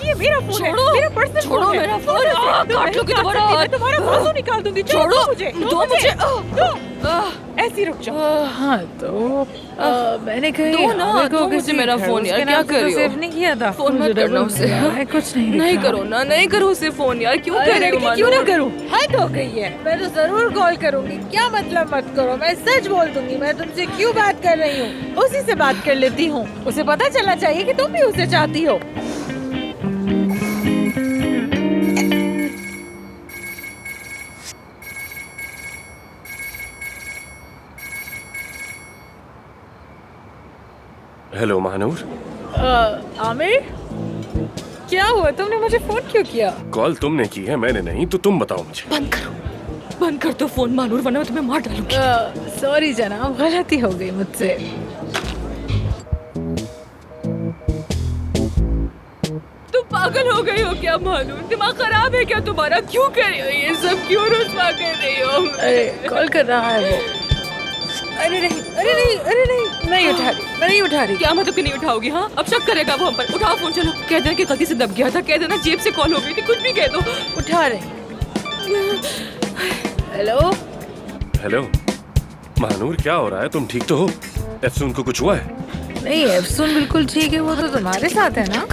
ये मेरा फोन है, छोड़ो, मेरा पर्सनल छोड़ो फोन है। मेरा फोन। काट लोगी तुम्हारा मैं हाथ। तुम्हारा बाजू निकाल दूंगी। छोड़ो, मुझे, दो मुझे। ऐसी रुक जाओ। हाँ तो मैंने कही दो ना, आमिर को दो मुझे किसी मेरा घर फोन, यार, उसके क्या नाम से कर रही तो हो? सेव नहीं किया था। फोन मत मुझे करना डबल उसे। मिला है, कुछ नहीं नहीं दिखा। करो ना, नहीं करो उसे फोन यार, क्यों अरे कर रही हो लड़की, क्यों ना मानूर? करूं? हद हो गई है। मैं तो जरूर कॉल करूंगी। क्या मतलब मत करो, मैं सच बोल दूंगी। मैं तुमसे क्यों बात कर रही हूँ? उसी से बात कर लेती हूँ। उसे पता चलना चाहिए कि तुम भी उसे चाहती हो। हेलो महानूर। आमिर, क्या हुआ? तुमने मुझे फोन क्यों किया? कॉल तुमने की है, मैंने नहीं, तो तुम बताओ मुझे। बंद कर दो फोन मानूर, वरना मैं तुम्हें मार डालूंगी। सॉरी जनाब, गलती हो गई मुझसे। तुम पागल हो गई हो क्या मानूर? दिमाग खराब है क्या तुम्हारा? क्यों कर रही हो ये सब? क्यों रुस्वा कर रही हो? अरे कॉल कर रहा है वो। अरे नहीं, अरे नहीं, अरे नहीं, नहीं उठा रही, मैं नहीं उठा रही। क्या मतलब कि नहीं उठाओगी? हाँ, अब शक करेगा वो हम पर। उठाओ फोन, चलो। कह देना कि गलती से दब गया था, कह देना जेब से कॉल हो गई थी, कुछ भी कह दो। उठा रही। हेलो हेलो महानूर, क्या हो रहा है? तुम ठीक तो हो? एफसून को कुछ हुआ है? नहीं, एफसून बिल्कुल ठीक है। वो तो तुम्हारे साथ है ना?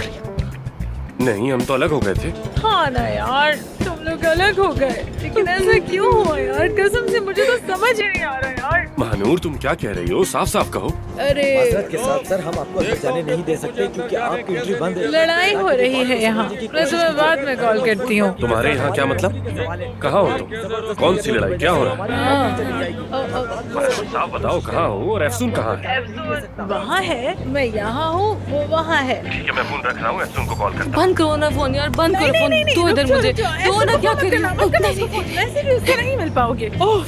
नहीं, हम तो अलग हो गए थे। हाँ ना यार, तुम लोग अलग हो गए, लेकिन ऐसा क्यों हुआ यार? कसम से मुझे तो समझ ही नहीं आ रहा यार। महानूर, तुम क्या कह रही हो? साफ साफ कहो। अरे माजरत के साथ सर, हम आपको अंदर जाने नहीं दे सकते क्योंकि आपकी एंट्री बंद है। लड़ाई हो रही है यहाँ। मैं तुम्हें बाद में कॉल करती हूँ। तुम्हारे यहाँ क्या मतलब? कहाँ हो तुम? कौन सी लड़ाई? क्या हो रहा है? साफ बताओ, कहाँ हो और एफसून कहाँ है? वहाँ है, मैं यहाँ हूँ, वो वहाँ है। ठीक है, मैं फोन रख रहा हूँ, एफसून को कॉल करता हूँ। बंद करो ना फोन यार, बंद करो फोन। दो इधर मुझे, दो ना। क्या कर रही हो? वैसे भी उससे नहीं मिल पाओगे। ओह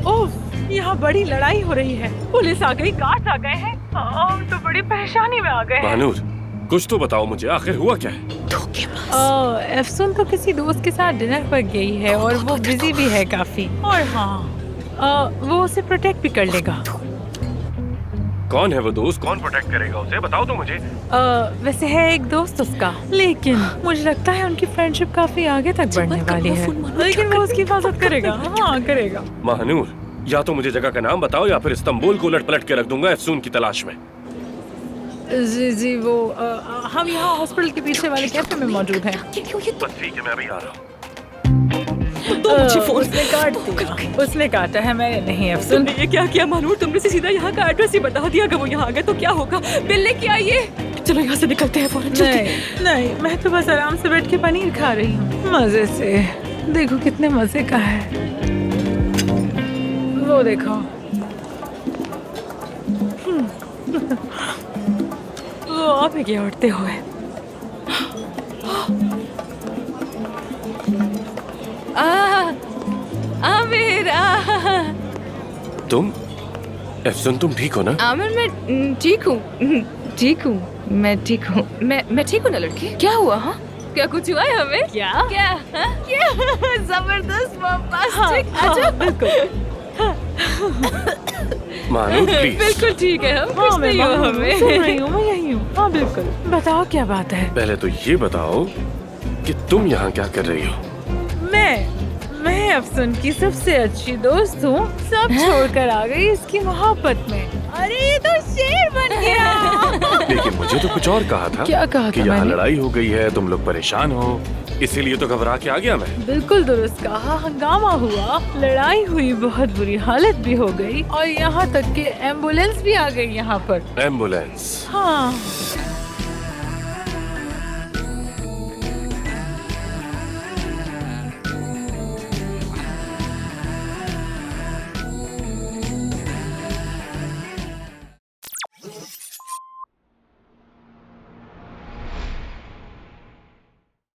ओह, यहाँ बड़ी लड़ाई हो रही है। पुलिस आ गई, गार्ड्स आ गए हैं। हम तो बड़ी परेशानी में आ गए हैं। महानूर, कुछ तो बताओ मुझे, आखिर हुआ क्या है? एफसून तो किसी दोस्त के साथ डिनर पर गई है और वो बिजी भी है काफी। और हाँ, वो उसे प्रोटेक्ट भी कर लेगा। कौन है वो दोस्त? कौन प्रोटेक्ट करेगा उसे? बताओ तो मुझे। वैसे है एक दोस्त उसका, लेकिन मुझे लगता है उनकी फ्रेंडशिप काफी आगे तक बढ़ने वाली है। लेकिन वो उसकी हिफाजत करेगा। हाँ करेगा। महानूर, या तो मुझे जगह का नाम बताओ या फिर इस्तांबुल को उलट पलट के रख दूंगा एफसून की तलाश में। जी जी, वो हम यहाँ हॉस्पिटल के पीछे वाले कैफे में मौजूद हैं। बस ठीक है, मैं अभी आ रहा हूँ। मुझे फोन। उसने काट दिया। उसने काटा है, मैंने नहीं। अफसुन, तुमने ये क्या किया मानूर? तुमने से सीधा यहाँ का एड्रेस ही बता दिया। अगर वो यहाँ आ गए तो क्या होगा? बिल लेके आइए। चलो यहाँ से निकलते हैं फौरन। नहीं नहीं, मैं तो बस आराम से बैठ के पनीर खा रही हूँ मजे से। देखो कितने मजे का है। वो देखो। वो आप ही उठते हुए। आमिर, तुम? एफसून, तुम ठीक हो ना? आमिर, मैं ठीक हूँ, ठीक हूँ, मैं ठीक हूँ। मैं ठीक हूँ ना लड़की? क्या हुआ? हाँ, क्या कुछ हुआ है हमें? क्या? क्या? हाँ? क्या? जबरदस्त बम्बास्टिक। हाँ, बिल्कुल। महानूर प्लीज। बिल्कुल ठीक है हम। हाँ, कुछ मैं नहीं हुआ सुन हमें। रही हूँ, मैं यही हूँ। हाँ बिल्कुल, बताओ क्या बात है। पहले तो ये बताओ कि तुम यहाँ क्या कर रही हो? मैं अफसून की सबसे अच्छी दोस्त हूँ। सब छोड़कर आ गई इसकी मोहब्बत में। अरे ये तो शेर बन गया। लेकिन मुझे तो कुछ और कहा था। क्या कहा कि था यहाँ मैंने? लड़ाई हो गई है, तुम लोग परेशान हो, इसीलिए तो घबरा के आ गया मैं। बिल्कुल दुरुस्त कहा। हंगामा हुआ, लड़ाई हुई, बहुत बुरी हालत भी हो गई और यहाँ तक कि एम्बुलेंस भी आ गई यहाँ पर। एम्बुलेंस? हाँ